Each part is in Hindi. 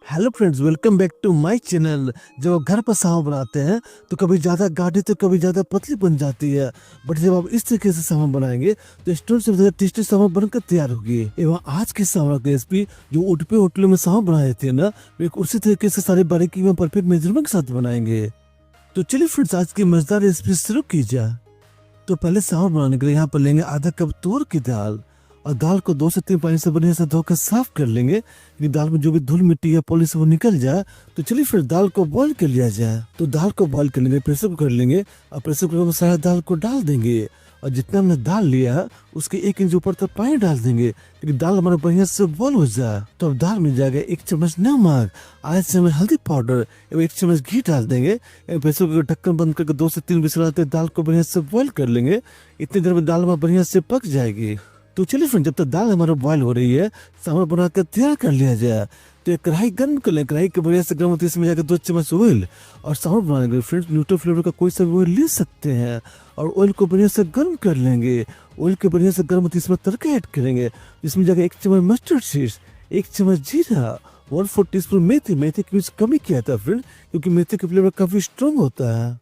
Hello friends, welcome back to my channel. जब आप घर पर सामा बनाते हैं तो कभी ज़्यादा गाढ़ी तो कभी ज़्यादा पतली बन जाती है, बट जब आप इस तरीके से सामा बनाएंगे तो स्टोन से ज़्यादा टेस्टी सामा बनकर तैयार होगी। एवं आज के सामा की रेसिपी जो ओट पे होटलों में सामा बनाए थे ना, एक उसी तरीके से सारी बारीकी में परफेक्ट मेजरमेंट के साथ बनाएंगे। तो चलिए फ्रेंड्स, आज की मजेदार रेसिपी शुरू की जाए। तो पहले सामा बनाने के लिए यहाँ पर लेंगे आधा कप तूर की दाल, और दाल को 2 से 3 पानी से बढ़िया से धोकर साफ कर लेंगे कि दाल में जो भी धूल मिट्टी या पॉलिश वो निकल जाए। तो चलिए फिर दाल को बॉईल कर लिया जाए। तो दाल को बॉईल कर लेंगे, प्रेशर कुकर लेंगे और प्रेशर कुकर में सारा दाल को डाल देंगे, और जितना हमने दाल लिया है उसके 1 इंच ऊपर तक पानी डाल देंगे कि दाल हमारा बढ़िया से बॉईल हो जाए। तो अब दाल में जाएगा 1 चम्मच नमक, आधा चम्मच हल्दी पाउडर एवं 1 चम्मच घी डाल देंगे। प्रेशर कुकर ढक्कन बंद करके 2 से 3 विसल आते दाल को बढ़िया से बॉईल कर लेंगे। इतनी देर में दाल हमारा बढ़िया से पक जाएगी। तो चलिए फ्रेंड, जब तक दाल हमारा बॉईल हो रही है सामा बनाकर तैयार कर लिया जाए। तो एक कढ़ाई गर्म कर लें, कढ़ाई के बढ़िया से गर्म होती है, इसमें जाकर 2 चम्मच ऑयल, और सामा बनाने के लिए फ्रेंड्स न्यूट्रल फ्लेवर का कोई सा भी ऑयल ले सकते हैं, और ऑयल को बढ़िया से गर्म कर लेंगे। ऑयल के बढ़िया से गर्म होती है इसमें तड़का ऐड करेंगे, जिसमें जाकर 1 चम्मच मस्टर्ड सीड्स, 1 चम्मच जीरा, 1/4 टीस्पून मेथी। मेथी की यूज कम ही किया था फ्रेंड, क्योंकि मेथी का फ्लेवर काफी स्ट्रॉन्ग होता है।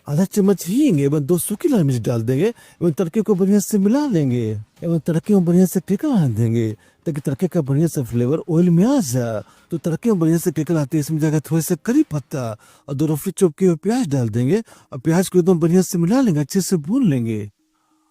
आधा चम्मच हींग एवं 2 सूखी लाल मिर्च डाल देंगे एवं तड़के को बढ़िया से मिला लेंगे एवं तड़के में बढ़िया से टिका डाल देंगे ताकि तड़के का बढ़िया से फ्लेवर ऑयल में आ जाए। तो तड़के में बढ़िया से टिका आते हैं, इसमें जाकर थोड़े से करी पत्ता और 2 रफली चॉप किए हुए प्याज डाल देंगे, और प्याज को एकदम बढ़िया से मिला लेंगे, अच्छे से भून लेंगे।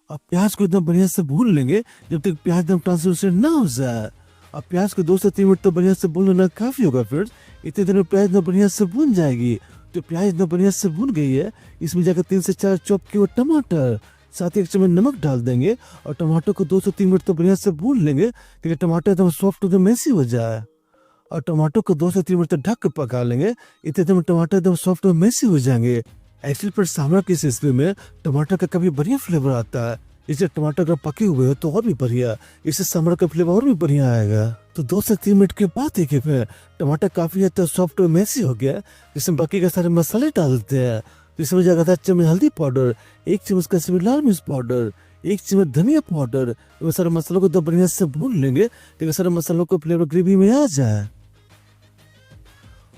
और प्याज को एकदम बढ़िया से भून लेंगे जब तक प्याज एकदम ट्रांसलूसेंट ना हो जाए। और प्याज को 2 से 3 मिनट तो बढ़िया से भून लेना काफी होगा फ्रेंड्स। इतने देर में प्याज एकदम बढ़िया से भून जाएगी। तो प्याज एकदम बढ़िया से भून गई है, इसमें जाकर 3 से 4 चॉप किए हुए टमाटर, साथ ही 1 चम्मच नमक डाल देंगे, और टमाटर को 2 से 3 मिनट तो बढ़िया से भून लेंगे क्योंकि टमाटर एकदम सॉफ्ट एकदम मैसी हो जाए। और टमाटर को 2 से 3 मिनट तक ढक कर पका लेंगे। इतने देर में टमाटर एकदम सॉफ्ट और मैसी हो जाएंगे। एक्चुअली पर सांभर की इस रेसिपी में टमाटर का काफी बढ़िया फ्लेवर आता है, इससे टमाटर अगर पके हुए हो तो और भी बढ़िया, इससे सांभर का फ्लेवर और भी बढ़िया आएगा। तो 2 से 3 मिनट के बाद देखिए फिर टमाटर काफी हद तक सॉफ्ट और मैसी हो गया, जिसमें बाकी के सारे मसाले डाल देते हैं। तो इसमें जाएगा 1 चम्मच हल्दी पाउडर, 1 चम्मच कश्मीरी लाल मिर्च पाउडर, 1 चम्मच धनिया पाउडर। वो सारे मसालों को तो बढ़िया से भून लेंगे ताकि सारे मसालों को फ्लेवर ग्रेवी में आ जाए।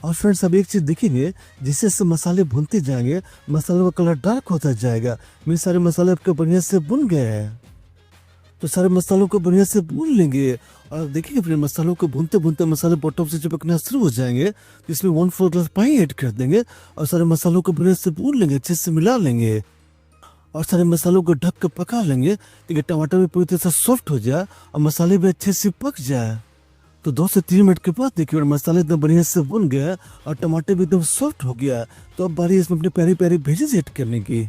और फ्रेंड्स, अब एक चीज देखेंगे, जिससे सब मसाले भूनते जाएंगे मसालों का कलर डार्क होता जाएगा। मेरे सारे मसाले आपके बढ़िया से भुन गए हैं। तो सारे मसालों को बढ़िया से भून लेंगे, और देखिए फिर मसालों को भूनते भूनते मसाले बॉटम से चिपकना शुरू हो जाएंगे। तो इसमें 1/4 ग्लास पानी ऐड कर देंगे, और सारे मसालों को बढ़िया से भून लेंगे, अच्छे से मिला लेंगे, और सारे मसालों को ढक कर पका लेंगे ताकि टमाटर भी पूरी तरह से सॉफ्ट हो जाए और मसाले भी अच्छे से पक जाए। तो 2 से 3 मिनट के बाद देखिए मसाले एकदम बढ़िया से भुन गया और टमाटर भी एकदम सॉफ्ट हो गया। तो अब बारी इसमें अपने प्यारी प्यारी वेजेस ऐड करने की।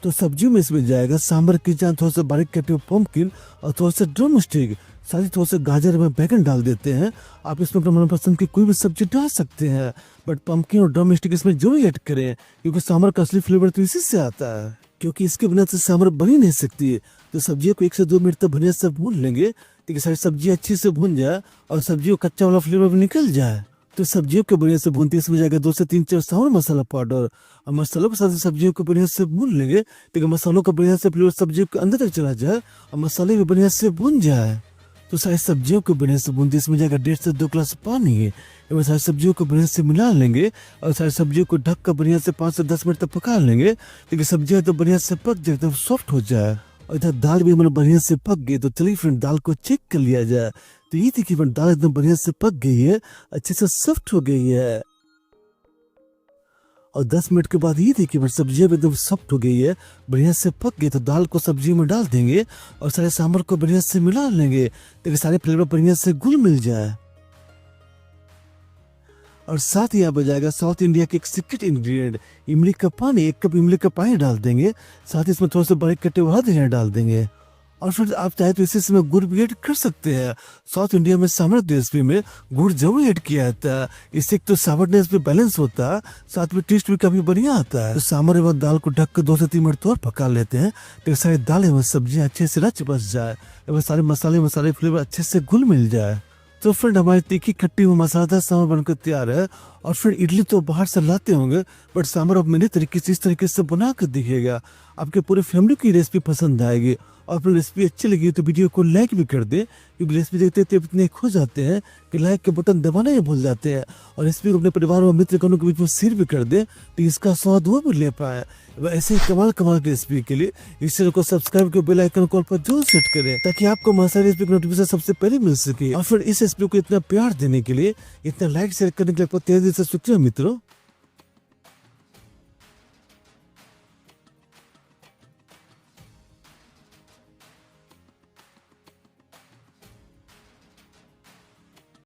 तो सब्जियों में इसमें जाएगा सांभर की जान, थोड़ा सा बारीक कटे हुए पम्पकिन और थोड़ा सा ड्रम स्टिक, साथ ही थोड़ा सा गाजर में बैगन डाल देते हैं। आप इसमें अपना मनपसंद की कोई भी सब्जी डाल सकते हैं, बट पम्पकिन और ड्रम स्टिक इसमें जरूर ऐड करें क्योंकि सांभर का असली फ्लेवर तो इसी से आता है, क्योंकि इसके बिना तो सांभर बन ही नहीं सकती। तो सब्जियों को 1 से 2 मिनट तक बढ़िया से भून लेंगे ताकि सारी सब्जी अच्छी से भून जाए और सब्जियों का कच्चा वाला फ्लेवर भी निकल जाए। तो सब्जियों को बढ़िया से भूनते इसमें जाएगा 2 से 3 चम्मच सांभर मसाला पाउडर, और मसालों के साथ सब्जियों को बढ़िया से भून लेंगे ताकि मसालों का बढ़िया से फ्लेवर सब्जियों के अंदर तक चला जाए और मसाले भी बढ़िया से भून जाए। तो सारी सब्जियों को बढ़िया से भूनते इसमें जाएगा 1.5 से 2 गिलास पानी, एवं सारी सब्जियों को बढ़िया से मिला लेंगे और सारी सब्जियों को ढक कर बढ़िया से 5 से 10 मिनट तक पका लेंगे ताकि सब्जियां तो बढ़िया से पक जाए, एकदम सॉफ्ट हो जाए। और इधर दाल भी हमारे बढ़िया से पक गई। तो चलिए फ्रेंड, दाल को चेक कर लिया जाए। तो ये देखिए फ्रेंड, दाल एकदम बढ़िया से पक गई है, अच्छे से सॉफ्ट हो गई है। और 10 मिनट के बाद ये देखिए फ्रेंड, सब्जियां भी एकदम सॉफ्ट हो गई है, बढ़िया से पक गई। तो दाल को सब्जी में डाल देंगे और सारे सांभर को बढ़िया से मिला लेंगे ताकि सारे फ्लेवर बढ़िया से घुल मिल जाए। और साथ ही यहाँ पर जाएगा साउथ इंडिया के एक सीक्रेट इंग्रेडिएंट इमली का पानी। 1 कप इमली का पानी डाल देंगे, साथ ही इसमें थोड़ा सा बारीक कटे हुए धनिया डाल देंगे। और फिर आप चाहे तो इसी समय गुड़ भी ऐड कर सकते हैं। साउथ इंडिया में सांभर रेसिपी में गुड़ जरूर ऐड किया जाता है, इससे एक तो सांभरनेस भी बैलेंस होता है, साथ में टेस्ट भी काफी बढ़िया आता है। तो सांभर एवं दाल को ढक कर 2 से 3 मिनट और पका लेते हैं ताकि सारी दाल एवं सब्जियां अच्छे से रच बस जाए एवं सारे मसाले फ्लेवर अच्छे से घुल मिल जाए। तो फ्रेंड, हमारी तीखी खट्टी हुई मसालेदार सांभर बनकर तैयार है। और फिर इडली तो बाहर से लाते होंगे, बट सांभर अब मेरे तरीके से इस तरीके से बना कर दिखेगा। आपके पूरे फैमिली की रेसिपी पसंद आएगी। और अपनी रेसिपी अच्छी लगी तो वीडियो को लाइक भी कर दे, क्योंकि रेसिपी देखते देखते इतने खो जाते हैं कि लाइक के बटन दबाना ही भूल जाते हैं। और रेसिपी को अपने परिवार और मित्र गणों के बीच में शेयर भी कर दे, तो इसका स्वाद वो भी ले पाए। ऐसे ही कमाल कमाल की रेसिपी के लिए इस चैनल को सब्सक्राइब कर बेल आइकन कॉल पर जरूर सेट करें, ताकि आपको हमारी सारी रेसिपी की नोटिफिकेशन सबसे पहले मिल सके। और फिर इस रेसिपी को इतना प्यार देने के लिए, इतना लाइक शेयर करने के लिए आपको तहे दिल से शुक्रिया मित्रों।